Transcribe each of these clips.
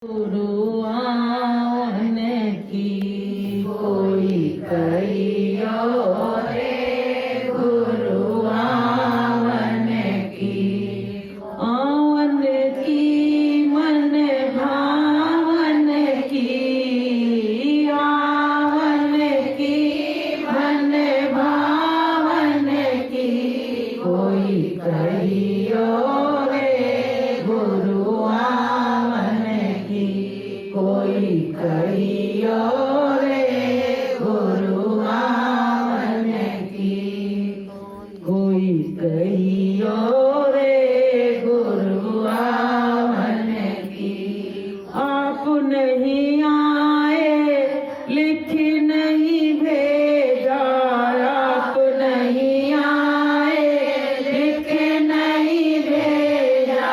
गुरु आने की कोई कहियो रे, गुरु आने की मन भावन की, आवन की मन भावन की कोई कहियो रे, गुरु कोई कहियो रे, गुरु आवन की कोई कहियो रे, गुरु आवन की। आप नहीं आए लिख नहीं भेजा, आप नहीं आए लिख नहीं भेजा,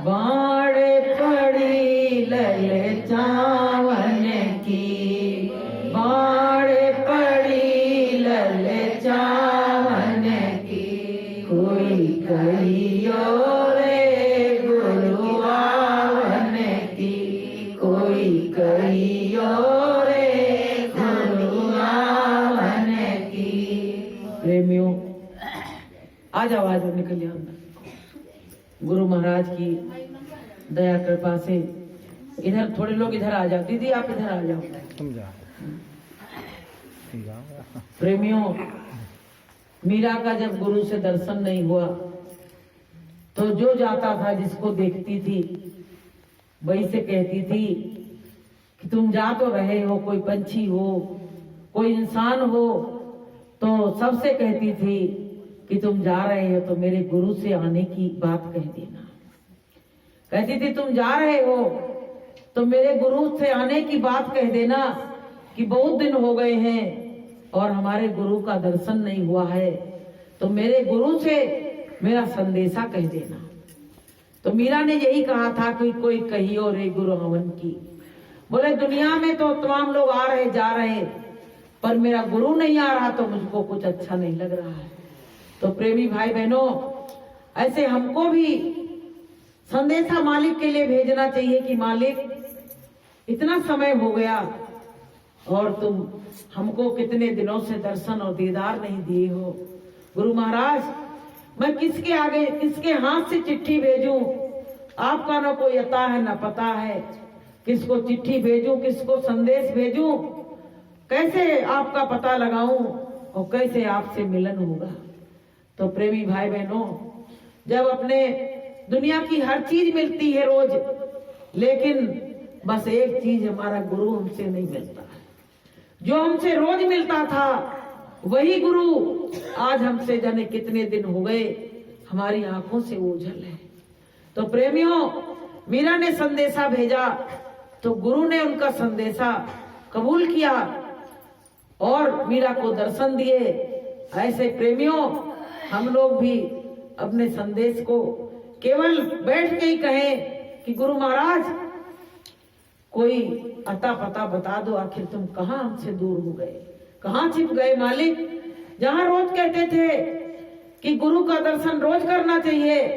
बाढ़ पड़ी ललचावन की, बाढ़ पड़ी ललचावन की कोई कहियो रे, गुरु आवन की कोई कहियो रे, गुरु आवन की। प्रेमियों आ जाओ निकल जाओ। गुरु महाराज की दया कृपा से इधर थोड़े लोग इधर आ जाओ। दीदी आप इधर आ जाओ। प्रेमियों, मीरा का जब गुरु से दर्शन नहीं हुआ तो जो जाता था जिसको देखती थी वही से कहती थी कि तुम जा तो रहे हो, कोई पंछी हो कोई इंसान हो, तो सबसे कहती थी कि तुम जा रहे हो तो मेरे गुरु से आने की बात कह देना। कहती थी तुम जा रहे हो तो मेरे गुरु से आने की बात कह देना कि बहुत दिन हो गए हैं और हमारे गुरु का दर्शन नहीं हुआ है, तो मेरे गुरु से मेरा संदेशा कह देना। तो मीरा ने यही कहा था कि कोई कहियो रे, गुरु आवन की। बोले दुनिया में तो तमाम लोग आ रहे जा रहे, पर मेरा गुरु नहीं आ रहा तो मुझको कुछ अच्छा नहीं लग रहा है। तो प्रेमी भाई बहनों, ऐसे हमको भी संदेशा मालिक के लिए भेजना चाहिए कि मालिक इतना समय हो गया और तुम हमको कितने दिनों से दर्शन और दीदार नहीं दिए हो। गुरु महाराज, मैं किसके आगे किसके हाथ से चिट्ठी भेजूं? आपका ना कोई अता है ना पता है, किसको चिट्ठी भेजूं, किसको संदेश भेजूं, कैसे आपका पता लगाऊं और कैसे आपसे मिलन होगा। तो प्रेमी भाई बहनों, जब अपने दुनिया की हर चीज मिलती है रोज, लेकिन बस एक चीज हमारा गुरु हमसे नहीं मिलता है। जो हमसे रोज मिलता था वही गुरु आज हमसे जाने कितने दिन हो गए हमारी आंखों से ओझल है। तो प्रेमियों, मीरा ने संदेशा भेजा तो गुरु ने उनका संदेशा कबूल किया और मीरा को दर्शन दिए। ऐसे प्रेमियों, हम लोग भी अपने संदेश को केवल बैठ के ही कहें कि गुरु महाराज कोई अता पता बता दो, आखिर तुम कहाँ हमसे दूर हो गए, कहाँ छिप गए मालिक। जहाँ रोज कहते थे कि गुरु का दर्शन रोज करना चाहिए,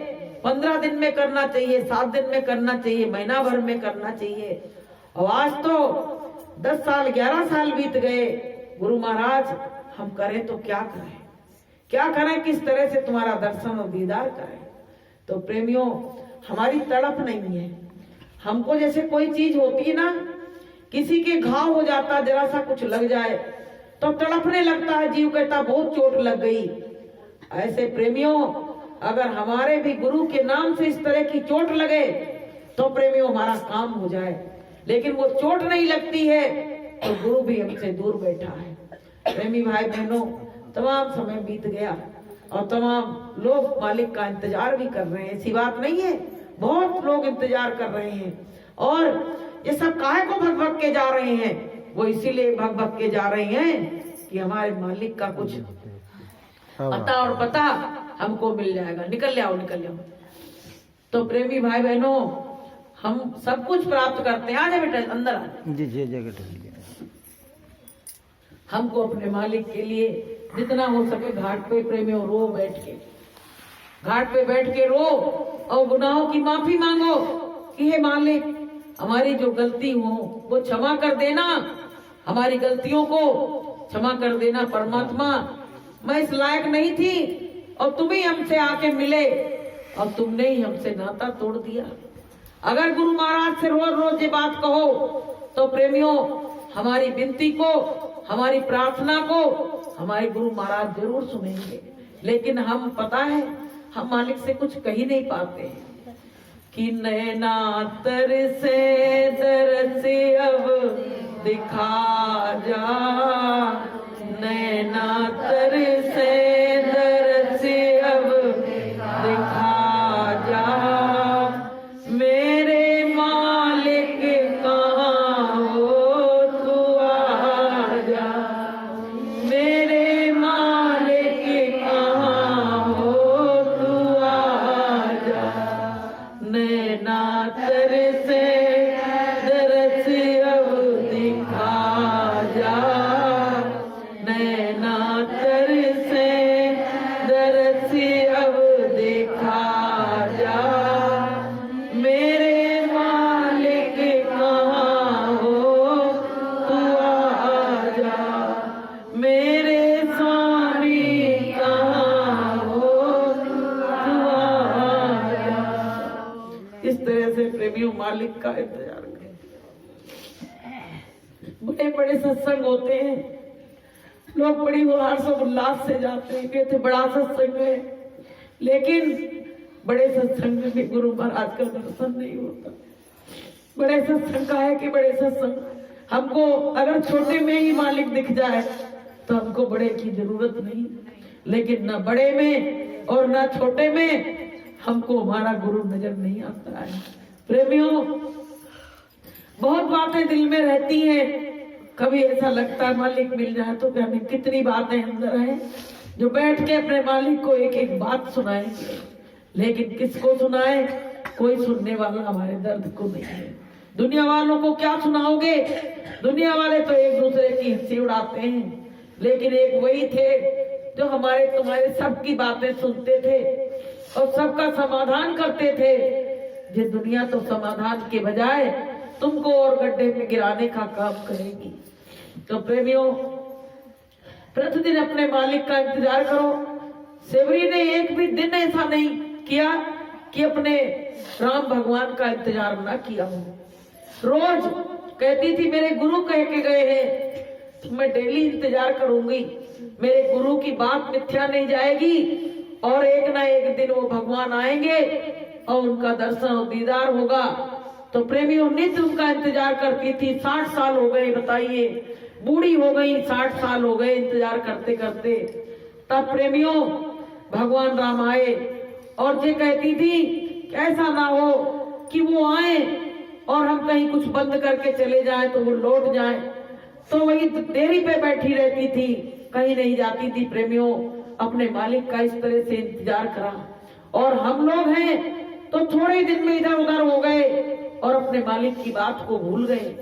15 दिन में करना चाहिए, 7 दिन में करना चाहिए, महीना भर में करना चाहिए, और आज तो 10 साल 11 साल बीत गए। गुरु महाराज हम करें तो क्या करें, क्या करें, किस तरह से तुम्हारा दर्शन और दीदार करें। तो प्रेमियों, हमारी तड़प नहीं है। हमको जैसे कोई चीज होती है ना, किसी के घाव हो जाता, जरा सा कुछ लग जाए तो तड़पने लगता है, जीव कहता बहुत चोट लग गई। ऐसे प्रेमियों, अगर हमारे भी गुरु के नाम से इस तरह की चोट लगे तो प्रेमियों हमारा काम हो जाए, लेकिन वो चोट नहीं लगती है तो गुरु भी हमसे दूर बैठा है। प्रेमी भाई बहनों, तमाम समय बीत गया और तमाम लोग मालिक का इंतजार भी कर रहे हैं। ऐसी बात नहीं है, बहुत लोग इंतजार कर रहे हैं। और ये सब काहे को भग भग के जा रहे हैं? वो इसीलिए भग भग के जा रहे हैं कि हमारे मालिक का कुछ अता और पता हमको मिल जाएगा। निकल जाओ, निकल जाओ। तो प्रेमी भाई बहनों, हम सब कुछ प्राप्त करते हैं। आ जाए बेटा, अंदर आ जाए। हमको अपने मालिक के लिए जितना हो सके घाट पे प्रेमियों रो, बैठ के घाट पे बैठ के रो और गुनाहों की माफी मांगो कि हे मालिक, हमारी जो गलती हो वो क्षमा कर देना, हमारी गलतियों को क्षमा कर देना परमात्मा। मैं इस लायक नहीं थी और तुम ही हमसे आके मिले और तुमने ही हमसे नाता तोड़ दिया। अगर गुरु महाराज से रोज रोज ये बात कहो तो प्रेमियों, हमारी विनती को, हमारी प्रार्थना को हमारे गुरु महाराज जरूर सुनेंगे। लेकिन हम, पता है, हम मालिक से कुछ कह ही नहीं पाते हैं कि नैना तरसे तरसे अब दिखा जा, नैना तरसे तरसे अब दिखा जा, मेरे मालिक कहाँ हो तू आ जा, मेरे मालिक कहाँ हो तू आ जा, नैना तरसे तरसे अब दिखा जा, नैना तरसे तरसे अब दिखा जा, मेरे मालिक कहाँ हो तू आ जा, मेरे स्वामी कहाँ हो तू आ जा। इस तरह से प्रेमियों मालिक का इंतजार करें। बड़े बड़े सत्संग होते हैं, लोग बड़ी हर्ष और उल्लास से जाते हैं, कहते बड़ा सत्संग है, लेकिन बड़े सत्संग में भी गुरु महाराज का दर्शन नहीं होता। बड़े सत्संग का है कि बड़े सत्संग, हमको अगर छोटे में ही मालिक दिख जाए तो हमको बड़े की जरूरत नहीं, लेकिन न बड़े में और न छोटे में हमको हमारा गुरु नजर नहीं आता है। प्रेमियों, बहुत बातें दिल में रहती हैं, कभी ऐसा लगता है मालिक मिल जाए तो क्या, कितनी बातें अंदर हैं जो बैठ के अपने मालिक को एक एक बात सुनाएंगे, लेकिन किसको सुनाए, कोई सुनने वाला हमारे दर्द को नहीं है। दुनिया वालों को क्या सुनाओगे, दुनिया वाले तो एक दूसरे की हंसी उड़ाते हैं, लेकिन एक वही थे जो हमारे तुम्हारे सबकी बातें सुनते थे और सबका समाधान करते थे। ये दुनिया तो समाधान के बजाय तुमको और गड्ढे में गिराने का काम करेगी। तो प्रेमियों, प्रतिदिन अपने मालिक का इंतजार करो। सेवरी ने एक भी दिन ऐसा नहीं किया कि अपने राम भगवान का इंतजार ना किया हो। रोज कहती थी मेरे गुरु कह के गए हैं, मैं डेली इंतजार करूंगी, मेरे गुरु की बात मिथ्या नहीं जाएगी और एक ना एक दिन वो भगवान आएंगे और उनका दर्शन और दीदार होगा। तो प्रेमियों, नित्य उनका इंतजार करती थी। 60 साल हो गए, बताइए, बूढ़ी हो गई, 60 साल हो गए इंतजार करते करते। तब प्रेमियों भगवान राम आए और ये कहती थी ऐसा ना हो कि वो आए और हम कहीं कुछ बंद करके चले जाएं तो वो लौट जाएं, तो वही देरी पे बैठी रहती थी, कहीं नहीं जाती थी। प्रेमियों, अपने मालिक का इस तरह से इंतजार करा। और हम लोग हैं तो थोड़े दिन में इधर उधर हो गए और अपने मालिक की बात को भूल गए।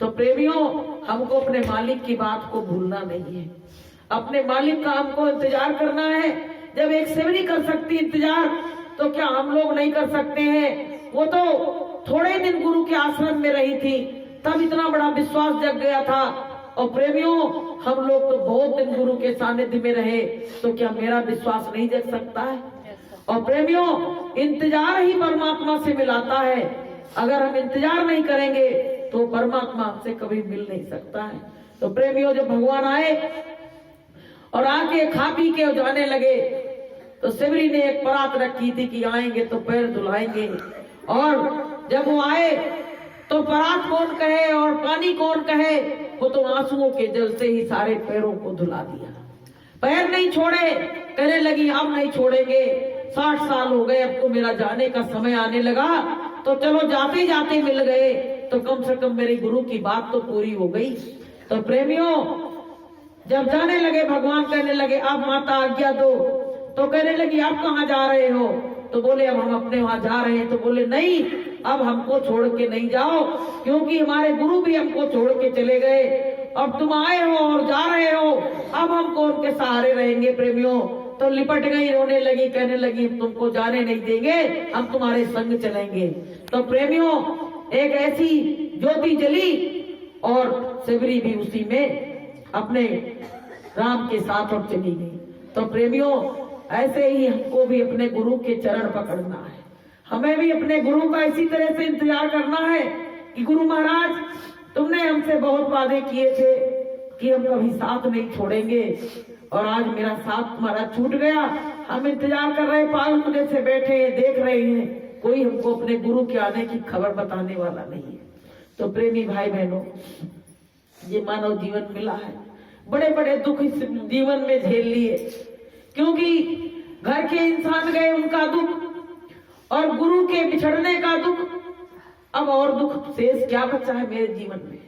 तो प्रेमियों, हमको अपने मालिक की बात को भूलना नहीं है, अपने मालिक का हमको इंतजार करना है। जब एक सेवरी कर सकती इंतजार, तो क्या हम लोग नहीं कर सकते हैं? वो तो थोड़े दिन गुरु के आश्रम में रही थी, तब इतना बड़ा विश्वास जग गया था। और प्रेमियों, हम लोग तो बहुत दिन गुरु के सानिध्य में रहे, तो क्या मेरा विश्वास नहीं जग सकता है? और प्रेमियों, इंतजार ही परमात्मा से मिलाता है। अगर हम इंतजार नहीं करेंगे तो परमात्मा हमसे कभी मिल नहीं सकता है। तो प्रेमियों, जब भगवान आए और आके खा पी के जाने लगे, तो सेवरी ने एक परात रखी थी कि आएंगे तो पैर धुलाएंगे। और जब वो आए तो परात कौन कहे और पानी कौन कहे, वो तो आंसुओं के जल से ही सारे पैरों को धुला दिया। पैर नहीं छोड़े, कहने लगी अब नहीं छोड़ेंगे, 60 साल हो गए, अब तो मेरा जाने का समय आने लगा, तो चलो जाते जाते मिल गए तो कम से कम मेरे गुरु की बात तो पूरी हो गई। तो प्रेमियों, जब जाने लगे भगवान कहने लगे अब माता आज्ञा दो, तो कहने लगी आप कहाँ जा रहे हो? तो बोले अब हम अपने वहां जा रहे हैं। तो बोले नहीं, अब हमको छोड़ के नहीं जाओ, क्योंकि हमारे गुरु भी हमको छोड़ के चले गए, अब तुम आए हो और जा रहे हो, अब हम कौन के सहारे रहेंगे? प्रेमियों, तो लिपट गई, रोने लगी, कहने लगी तुमको जाने नहीं देंगे, हम तुम्हारे संग चलेंगे। तो प्रेमियों, एक ऐसी ज्योति जली और सेवरी भी उसी में अपने राम के साथ और चली गई। तो प्रेमियों, ऐसे ही हमको भी अपने गुरु के चरण पकड़ना है। हमें भी अपने गुरु का इसी तरह से इंतजार करना है कि गुरु महाराज, तुमने हमसे बहुत वादे किए थे कि हम कभी साथ नहीं छोड़ेंगे, और आज मेरा साथ तुम्हारा छूट गया। हम इंतजार कर रहे, पागल मुझे से बैठे हैं, देख रहे हैं, कोई हमको अपने गुरु के आने की खबर बताने वाला नहीं है। तो प्रेमी भाई बहनों, ये मानव जीवन मिला है, बड़े बड़े दुख इस जीवन में झेल लिए, क्योंकि घर के इंसान गए उनका दुख, और गुरु के बिछड़ने का दुख। अब और दुख शेष क्या बचा है मेरे जीवन में?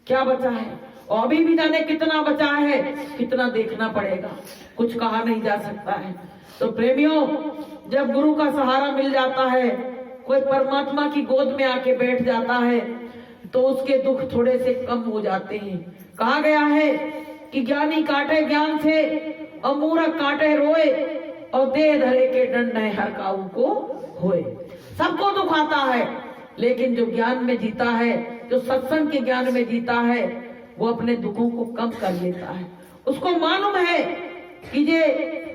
क्या बचा है? और अभी भी जाने कितना बचा है, कितना देखना पड़ेगा, कुछ कहा नहीं जा सकता है। तो प्रेमियों, जब गुरु का सहारा मिल जाता है, कोई परमात्मा की गोद में आके बैठ जाता है, तो उसके दुख थोड़े से कम हो जाते हैं। कहा गया है कि ज्ञानी काटे ज्ञान से और मूर्ख काटे रोए, और देह धरे के दंड है हर काऊ को होए। सबको दुख आता है, लेकिन जो ज्ञान में जीता है, जो सत्संग के ज्ञान में जीता है, वो अपने दुखों को कम कर लेता है। उसको मालूम है कि ये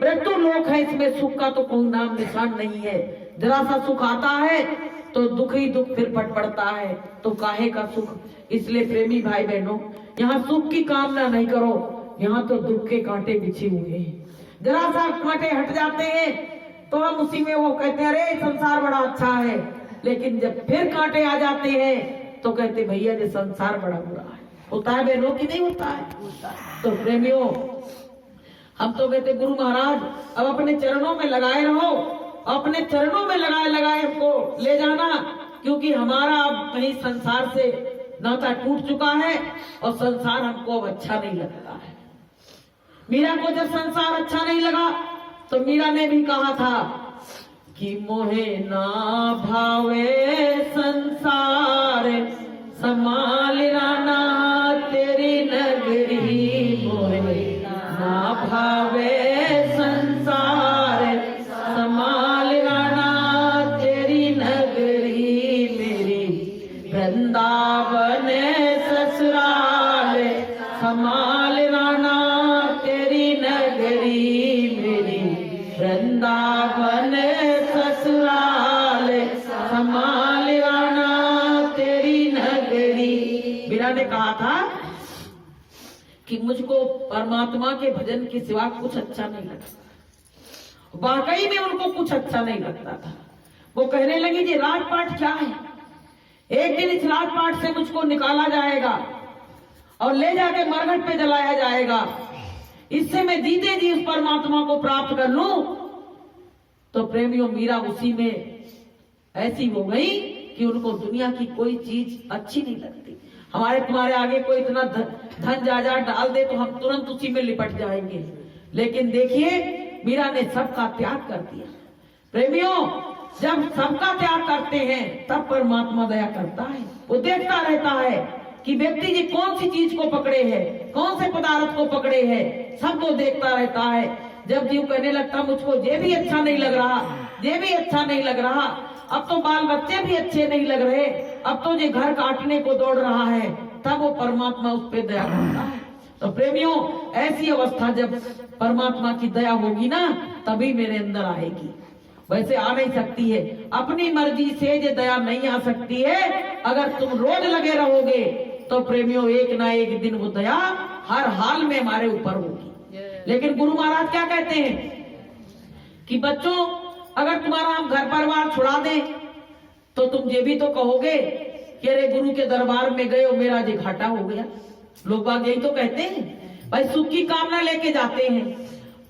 मृत्यु लोक है, इसमें सुख का तो कोई नाम निशान नहीं है। जरा सा सुख आता है तो दुख ही दुख फिर पट पड़ता है, तो काहे का सुख। इसलिए प्रेमी भाई बहनों, यहाँ सुख की कामना नहीं करो, यहाँ तो दुख के कांटे बिछे हुए हैं। जरा सा कांटे हट जाते हैं तो हम उसी में वो कहते हैं, अरे संसार बड़ा अच्छा है। लेकिन जब फिर कांटे आ जाते हैं तो कहते भैया ये संसार बड़ा बुरा है। होता है बहनों की नहीं होता है? तो प्रेमियों, हम तो कहते गुरु महाराज अब अपने चरणों में लगाए रहो, अपने चरणों में लगाए लगाए हमको ले जाना, क्योंकि हमारा अब कहीं संसार से नाता टूट चुका है और संसार हमको अब अच्छा नहीं लगता है। मीरा को जब संसार अच्छा नहीं लगा तो मीरा ने भी कहा था कि मोहे ना भावे संसार समाल राना तेरी नगरी, मोहे ना भावे संसार समाल राना तेरी नगरी, मेरी वृंदावन ससुराल समाल राना तेरी नगरी, मेरी वृंदावन ससुराल समाल राना तेरी नगरी। मीरा ने कहा था कि मुझको परमात्मा के भजन के सिवा कुछ अच्छा नहीं लगता। वाकई में उनको कुछ अच्छा नहीं लगता था। वो कहने लगी ये राजपाट क्या है, एक दिन इस राजपाट से मुझको निकाला जाएगा और ले जाके मरघट पे जलाया जाएगा, इससे मैं जीते जी उस परमात्मा को प्राप्त कर लूं। तो प्रेमियों, मीरा उसी में ऐसी हो गई कि उनको दुनिया की कोई चीज अच्छी नहीं लगती। हमारे तुम्हारे आगे कोई इतना धन जायदाद डाल दे तो हम तुरंत उसी में लिपट जाएंगे, लेकिन देखिए मीरा ने सबका त्याग कर दिया। प्रेमियों, जब सबका त्याग करते हैं तब परमात्मा दया करता है। वो देखता रहता है कि व्यक्ति जी कौन सी चीज को पकड़े है, कौन से पदार्थ को पकड़े है, सबको देखता रहता है। जब जीव कहने लगता मुझको ये भी अच्छा नहीं लग रहा, ये भी अच्छा नहीं लग रहा, अब तो बाल बच्चे भी अच्छे नहीं लग रहे, अब तो ये घर काटने को दौड़ रहा है, तब वो परमात्मा उस पर दया करता है। तो प्रेमियों, ऐसी अवस्था जब परमात्मा की दया होगी ना, तभी मेरे अंदर आएगी, वैसे आ नहीं सकती है। अपनी मर्जी से ये दया नहीं आ सकती है। अगर तुम रोज लगे रहोगे तो प्रेमियों, एक ना एक दिन वो दया हर हाल में हमारे ऊपर होगी। लेकिन गुरु महाराज क्या कहते हैं कि बच्चों, अगर तुम्हारा हम घर परिवार छुड़ा दें तो तुम ये भी तो कहोगे कि अरे गुरु के दरबार में गए और मेरा ये घाटा हो गया। लोग बाग यही तो कहते हैं, भाई सुख की कामना लेके जाते हैं।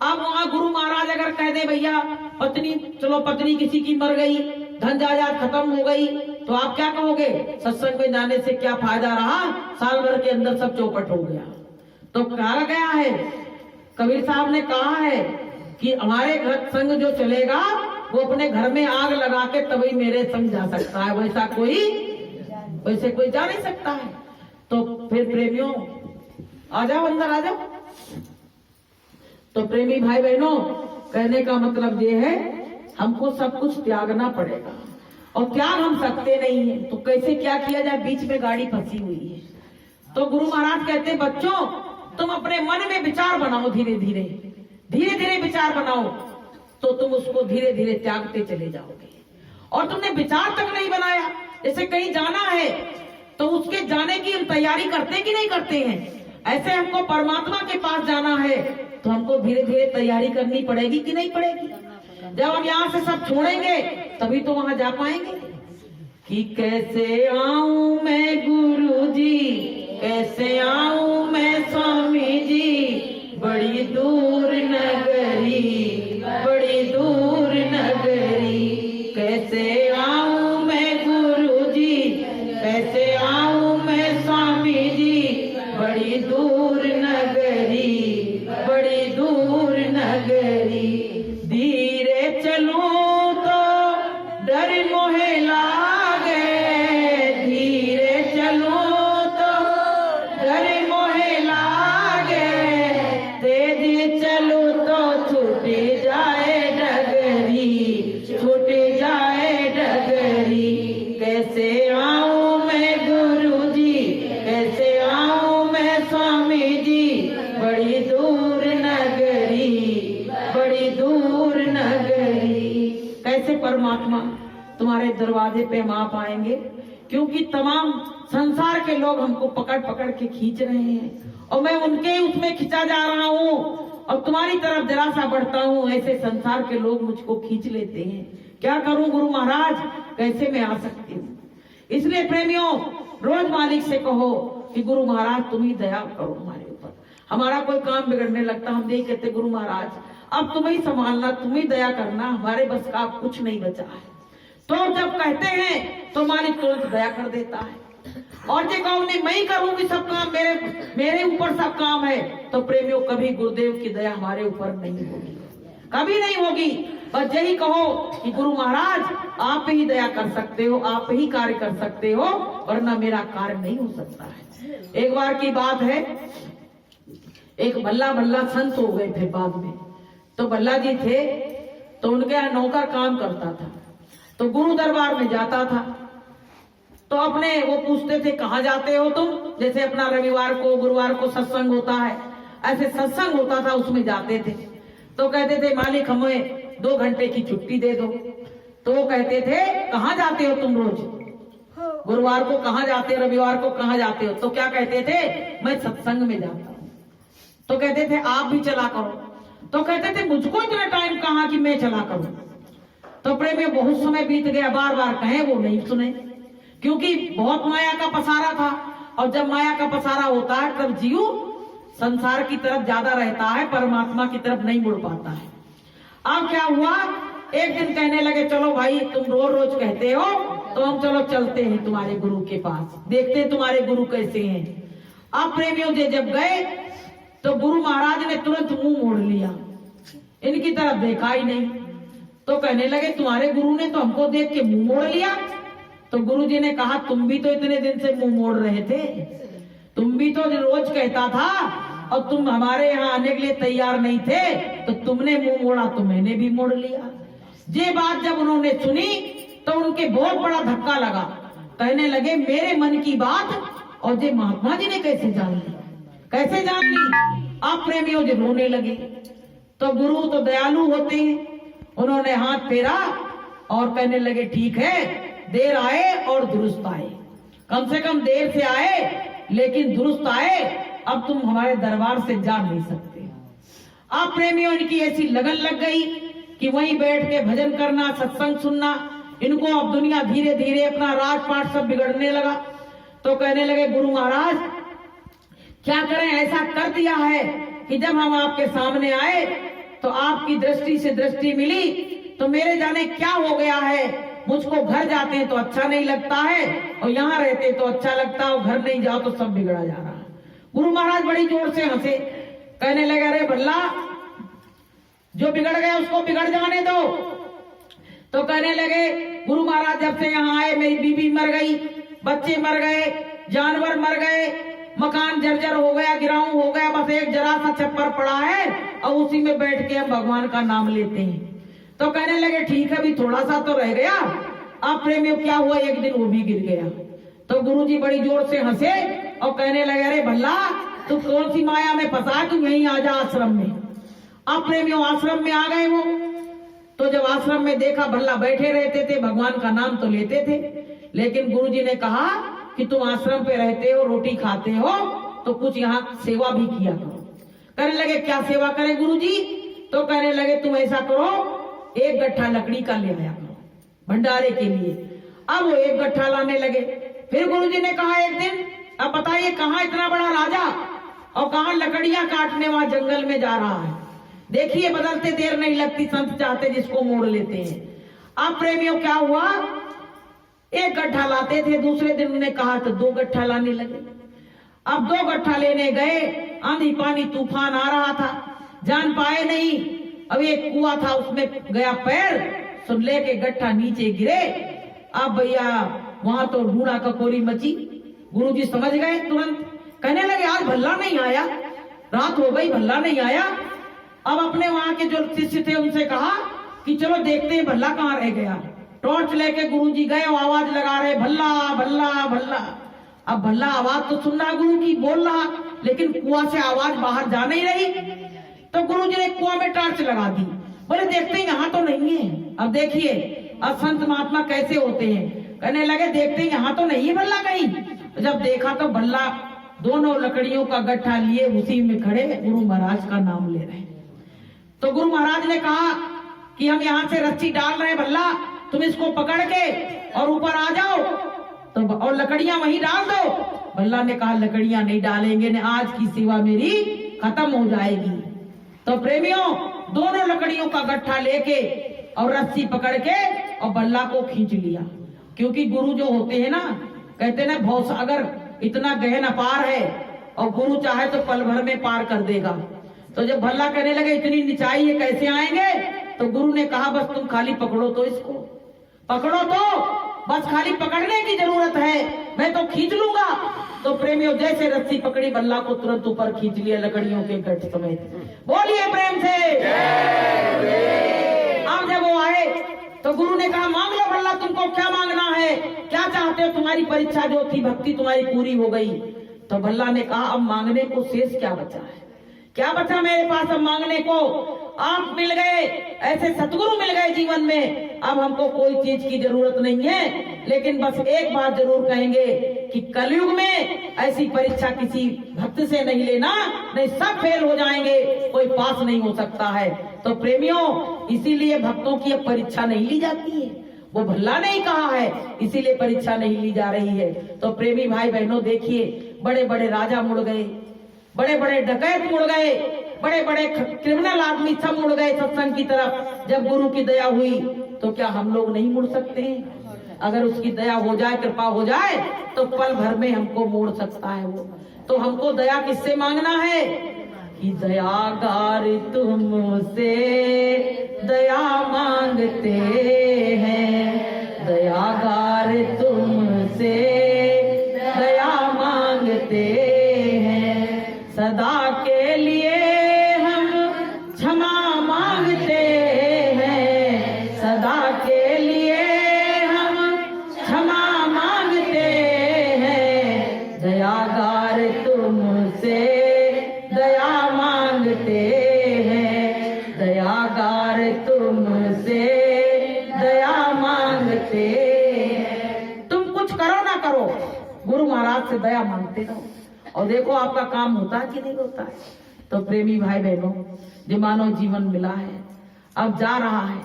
अब वहां गुरु महाराज अगर कह दे भैया पत्नी, चलो पत्नी किसी की मर गई, धन जायदाद खत्म हो गई, तो आप क्या कहोगे? सत्संग में जाने से क्या फायदा रहा, साल भर के अंदर सब चौपट हो गया। तो कहा गया है, कबीर साहब ने कहा है कि हमारे घर संग जो चलेगा वो अपने घर में आग लगा के तभी मेरे संग जा सकता है, वैसे कोई जा नहीं सकता है। तो फिर प्रेमियों, आ जाओ अंदर, आ जाओ। तो प्रेमी भाई बहनों, कहने का मतलब ये है हमको सब कुछ त्यागना पड़ेगा और त्याग हम सकते नहीं है, तो कैसे क्या किया जाए, बीच में गाड़ी फंसी हुई है। तो गुरु महाराज कहते हैं बच्चों तुम अपने मन में विचार बनाओ, धीरे धीरे विचार बनाओ, तो तुम उसको धीरे धीरे त्यागते चले जाओगे। और तुमने विचार तक नहीं बनाया, जैसे कहीं जाना है तो उसके जाने की हम तैयारी करते कि नहीं करते हैं, ऐसे हमको परमात्मा के पास जाना है तो हमको धीरे धीरे तैयारी करनी पड़ेगी कि नहीं पड़ेगी। जब हम यहाँ से सब छोड़ेंगे तभी तो वहां जा पाएंगे। कि कैसे आऊं मैं गुरु जी, कैसे आऊं मैं स्वामी जी, बड़ी दूर नगरी, बड़ी दूर नगरी। कैसे आऊं मैं गुरु जी, कैसे आऊं मैं स्वामी जी, बड़ी दूर नगरी, बड़ी दूर नगरी। धीरे चलूं तो डर मोहे लागे, धीरे चलूं तो डर मोहे लागे, तेज चलूं तो छूट जाए डगरी, छूट जाए डगरी। कैसे आऊं मैं गुरु जी, कैसे आऊं मैं स्वामी जी, बड़ी दूर नगरी, बड़ी दूर नगरी। कैसे परमात्मा तुम्हारे दरवाजे पे हम आ पाएंगे, क्योंकि तमाम संसार के लोग हमको पकड़ पकड़ के खींच रहे हैं और मैं उनके उसमें खिंचा जा रहा हूँ और तुम्हारी तरफ जरा सा बढ़ता हूँ, ऐसे संसार के लोग मुझको खींच लेते हैं। क्या करूं गुरु महाराज, कैसे मैं आ सकती हूँ। इसलिए प्रेमियों रोज मालिक से कहो कि गुरु महाराज तुम ही दया करो हमारे ऊपर, हमारा कोई काम बिगड़ने लगता हम नहीं कहते गुरु महाराज अब तुम ही संभालना, तुम ही दया करना, हमारे बस का अब कुछ नहीं बचा है। तो जब कहते हैं तो मालिक तुरंत दया कर देता है। और जो कहो नहीं मैं ही करूंगी सब काम, मेरे ऊपर सब काम है, तो प्रेमियों कभी गुरुदेव की दया हमारे ऊपर नहीं होगी, कभी नहीं होगी। बस यही कहो कि गुरु महाराज आप ही दया कर सकते हो, आप ही कार्य कर सकते हो, वरना मेरा कार्य नहीं हो सकता है। एक बार की बात है, एक भल्ला संत हो गए थे बाद में। तो भल्ला जी थे तो उनके यहाँ नौकर काम करता था, तो गुरु दरबार में जाता था। तो अपने वो पूछते थे कहाँ जाते हो तुम, जैसे अपना रविवार को गुरुवार को सत्संग होता है, ऐसे सत्संग होता था उसमें जाते थे। तो कहते थे मालिक हमें 2 घंटे की छुट्टी दे दो। तो वो कहते थे कहाँ जाते हो तुम रोज, गुरुवार को कहाँ जाते हो, रविवार को कहाँ जाते हो। तो क्या कहते थे, मैं सत्संग में जाता हूँ। तो कहते थे आप भी चला करो। तो कहते थे मुझको इतना टाइम कहाँ कि मैं चला करूं। तो प्रेम में बहुत समय बीत गया, बार बार कहे वो नहीं सुने, क्योंकि बहुत माया का पसारा था। और जब माया का पसारा होता है तब जीव संसार की तरफ ज्यादा रहता है, परमात्मा की तरफ नहीं मुड़ पाता है। अब क्या हुआ, एक दिन कहने लगे चलो भाई तुम रोज रोज कहते हो तो हम चलो चलते हैं तुम्हारे गुरु के पास, देखते हैं तुम्हारे गुरु कैसे हैं। अब प्रेमियों जी जब गए तो गुरु महाराज ने तुरंत मुंह मोड़ लिया, इनकी तरफ देखा ही नहीं। तो कहने लगे तुम्हारे गुरु ने तो हमको देख के मुंह मोड़ लिया। तो गुरु जी ने कहा तुम भी तो इतने दिन से मुंह मोड़ रहे थे, तुम भी तो रोज कहता था और तुम हमारे यहाँ आने के लिए तैयार नहीं थे, तो तुमने मुंह मोड़ा तो मैंने भी मोड़ लिया। ये बात जब उन्होंने सुनी तो उनके बहुत बड़ा धक्का लगा, कहने लगे मेरे मन की बात और ये महात्मा जी ने कैसे जान ली, कैसे जान ली। आप प्रेमियों जो रोने लगे। तो गुरु तो दयालु होते हैं, उन्होंने हाथ फेरा और कहने लगे ठीक है, देर आए और दुरुस्त आए, कम से कम देर से आए लेकिन दुरुस्त आए, अब तुम हमारे दरबार से जा नहीं सकते। आप प्रेमियों इनकी ऐसी लगन लग गई कि वहीं बैठ के भजन करना, सत्संग सुनना, इनको अब दुनिया धीरे धीरे अपना राजपाट सब बिगड़ने लगा। तो कहने लगे गुरु महाराज क्या करें, ऐसा कर दिया है कि जब हम आपके सामने आए तो आपकी दृष्टि से दृष्टि मिली, तो मेरे जाने क्या हो गया है, मुझको घर जाते हैं तो अच्छा नहीं लगता है और यहाँ रहते तो अच्छा लगता है, और घर नहीं जाओ तो सब बिगड़ा जा रहा है। गुरु महाराज बड़ी जोर से हंसे, कहने लगे अरे भल्ला जो बिगड़ गया उसको बिगड़ जाने दो। तो कहने लगे गुरु महाराज जब से यहाँ आए मेरी बीबी मर गई, बच्चे मर गए, जानवर मर गए, मकान जर्जर हो गया, गिराऊं हो गया, बस एक जरा सा छप्पर पड़ा है और उसी में बैठ के हम भगवान का नाम लेते हैं। तो कहने लगे ठीक है अभी थोड़ा सा तो रह गया, अब प्रेमियों क्या हुआ, एक दिन वो भी गिर गया। तो गुरुजी बड़ी जोर से हंसे और कहने लगे, अरे भल्ला तू कौन सी माया में फंसा, तू यहीं आ जा आश्रम में। अब प्रेमियों आश्रम में आ गए वो। तो जब आश्रम में देखा भल्ला बैठे रहते थे, भगवान का नाम तो लेते थे, लेकिन गुरुजी ने कहा कि तुम आश्रम पे रहते हो, रोटी खाते हो, तो कुछ यहाँ सेवा भी किया करो। कहने लगे क्या सेवा करें गुरुजी? तो कहने लगे तुम ऐसा करो, 1 गट्ठा लकड़ी का ले आया करो भंडारे के लिए। अब वो 1 गट्ठा लाने लगे। फिर गुरुजी ने कहा एक दिन, अब बताइए कहाँ इतना बड़ा राजा और कहाँ लकड़ियां काटने वहां जंगल में जा रहा है। देखिए बदलते देर नहीं लगती, संत चाहते जिसको मोड़ लेते हैं। अब प्रेमियों क्या हुआ, 1 गट्ठा लाते थे, दूसरे दिन उन्होंने कहा तो 2 गट्ठा लाने लगे। अब 2 गट्ठा लेने गए, आंधी पानी तूफान आ रहा था, जान पाए नहीं। अब एक कुआं था, उसमें गया पैर, सुन ले के गट्ठा नीचे गिरे। अब भैया वहां तो ढूंढा ककोरी मची। गुरुजी समझ गए तुरंत, कहने लगे आज भल्ला नहीं आया, रात हो गई भल्ला नहीं आया। अब अपने वहां के जो शिष्य थे उनसे कहा कि चलो देखते हैं भल्ला कहाँ रह गया। टॉर्च लेके गुरुजी गए और आवाज लगा रहे, भल्ला भल्ला भल्ला। अब भल्ला आवाज तो सुन रहा गुरु की, बोल रहा, लेकिन कुआं से आवाज बाहर जा नहीं रही। तो गुरुजी ने कुआं में टॉर्च लगा दी, बोले देखते हैं यहाँ तो नहीं है। अब देखिए अब संत महात्मा कैसे होते हैं, कहने लगे देखते हैं यहाँ तो नहीं है भल्ला कहीं। तो जब देखा तो भल्ला दोनों लकड़ियों का गट्ठा लिए उसी में खड़े गुरु महाराज का नाम ले रहे। तो गुरु महाराज ने कहा कि हम यहाँ से रस्सी डाल रहे हैं भल्ला, तुम इसको पकड़ के और ऊपर आ जाओ तो और लकड़ियां वहीं डाल दो। भल्ला ने कहा लकड़ियां नहीं डालेंगे, ने आज की सेवा मेरी खत्म हो जाएगी। तो प्रेमियों दोनों लकड़ियों का गट्ठा लेके और रस्सी पकड़ के और भल्ला को खींच लिया। क्योंकि गुरु जो होते हैं ना, कहते ना भवसागर इतना गहन अपार है और गुरु चाहे तो पल भर में पार कर देगा। तो जब भल्ला कहने लगे इतनी निचाई है कैसे आएंगे, तो गुरु ने कहा बस तुम खाली पकड़ो तो इसको, पकड़ो तो बस खाली पकड़ने की जरूरत है, मैं तो खींच लूंगा। तो प्रेमियों जैसे रस्सी पकड़ी भल्ला को तुरंत ऊपर खींच लिया लकड़ियों के गट्ठ समेत। बोलिए प्रेम से। अब जब वो आए तो गुरु ने कहा मांग लो भल्ला, तुमको क्या मांगना है, क्या चाहते हो, तुम्हारी परीक्षा जो थी भक्ति तुम्हारी पूरी हो गई। तो भल्ला ने कहा अब मांगने को शेष क्या बचा है, क्या बचा मेरे पास अब मांगने को। आप मिल गए, ऐसे सतगुरु मिल गए जीवन में, अब हमको कोई चीज की जरूरत नहीं है। लेकिन बस एक बात जरूर कहेंगे कि कलयुग में ऐसी परीक्षा किसी भक्त से नहीं लेना, नहीं सब फेल हो जाएंगे, कोई पास नहीं हो सकता है। तो प्रेमियों इसीलिए भक्तों की अब परीक्षा नहीं ली जाती है, वो भल्ला नहीं कहा है इसीलिए परीक्षा नहीं ली जा रही है। तो प्रेमी भाई बहनों देखिए, बड़े बड़े राजा मुड़ गए, बड़े बड़े डकैत मुड़ गए, बड़े बड़े क्रिमिनल आदमी सब मुड़ गए सत्संग की तरफ। जब गुरु की दया हुई तो क्या हम लोग नहीं मुड़ सकते हैं? अगर उसकी दया हो जाए, कृपा हो जाए तो पल भर में हमको मोड़ सकता है वो। तो हमको दया किससे मांगना है कि दयागार तुमसे दया मांगते हैं, दयागार तुमसे दया मांगते हैं, सदा के लिए हम क्षमा मांगते हैं, सदा के लिए हम क्षमा मांगते हैं, दयागार तुमसे दया मांगते हैं, दयागार तुमसे दया मांगते हैं। तुम कुछ करो ना करो, गुरु महाराज से दया मांगते रहो और देखो आपका काम होता है कि नहीं होता है। तो प्रेमी भाई बहनों जो मानव जीवन मिला है, अब जा रहा है,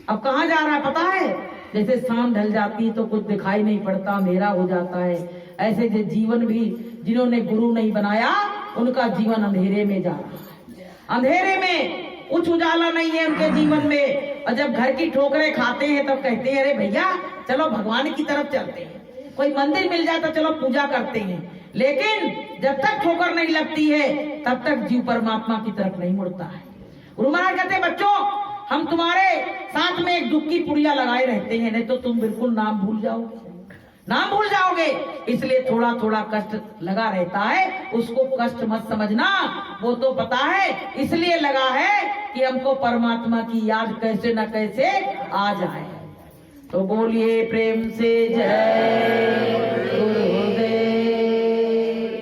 अब कहाँ जा रहा है पता है? जैसे शाम ढल जाती तो कुछ दिखाई नहीं पड़ता, अंधेरा हो जाता है, ऐसे जो जीवन भी जिन्होंने गुरु नहीं बनाया उनका जीवन अंधेरे में जा रहा है। अंधेरे में कुछ उजाला नहीं है उनके जीवन में। और जब घर की ठोकरें खाते हैं तब कहते हैं अरे भैया चलो भगवान की तरफ चलते हैं, कोई मंदिर मिल जाए तो चलो पूजा करते हैं। लेकिन जब तक ठोकर नहीं लगती है तब तक जीव परमात्मा की तरफ नहीं मुड़ता है। गुरु महाराज कहते हैं बच्चों हम तुम्हारे साथ में एक दुख की पुड़िया लगाए रहते हैं, नहीं तो तुम बिल्कुल नाम भूल जाओगे, नाम भूल जाओगे। इसलिए थोड़ा थोड़ा कष्ट लगा रहता है, उसको कष्ट मत समझना, वो तो पता है इसलिए लगा है कि हमको परमात्मा की याद कैसे न कैसे आ जाए। तो बोलिए प्रेम से जय